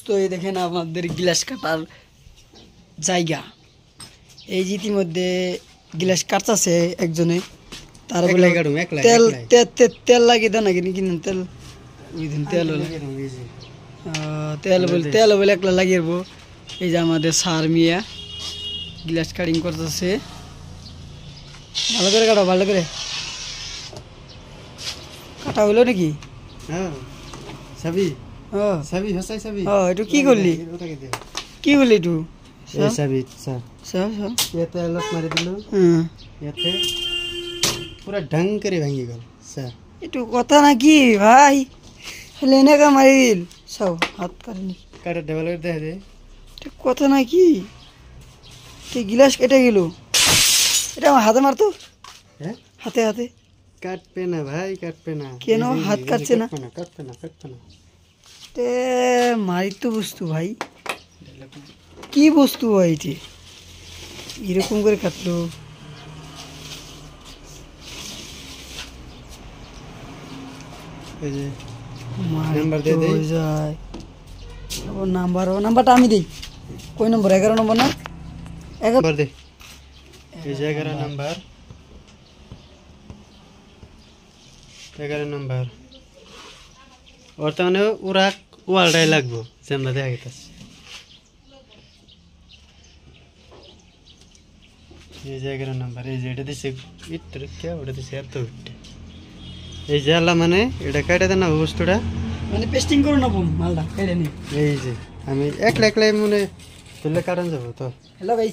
তো এই দেখেন আমাদের গ্লাস কাটার জায়গা। এই যে ইতিমধ্যে গ্লাস কাটতেছে একজনে, তার বলে তেল তেল লাগিয়ে দেন নাকি কিনেন তেল, ওই দিন তেল তেল বলে তেল বলে একলা লাগিয়ে দেবো। এই যে আমাদের সার মিয়া গ্লাস কাটিং করতেছে, ভালো করে কাটো, ভালো করে কাটা হইলো নাকি? একটু কি করলি, কি করলি একটু पूरा ढंग करे भांगी गल सर একটু কথা নাকি ভাই, লেনে কা মারিল সব হাত কাটনি কাটা ডবল দে দে কথা নাকি? তুই গিলাস কেটে গেল, এটা আমার হাতে মারতো, হ্যাঁ হাতে হাতে কাটবে না ভাই, কাটবে না কেন হাত কাটছে না? কাটবে না তে মারি তো বস্তু ভাই, কি বস্তু ভাই এটি এরকম করে কাটলো? এই যে নাম্বার দে দে যায়, ও নাম্বারটা আমি দেই। কই নম্বর? 11 নম্বর না? 11 নম্বর দে। এই যে 11 নম্বর ওর তো মানে ওরা ওয়ালটাই লাগবো যেমন দেখা গেছে। এই যে 11 নম্বর, এই যে এটা দিছে ইত্তর কে, ওটা দিছে এত উঠে। এই যে আল্লাহ মানে এটা কাটে দেন না বস্তুটা, মানে পেস্টিং করে নেবো মালটা কেটে নি। এই যে আমি একলা একলাই মনে তুললে কারণ যাবো তো। হ্যালো ভাই।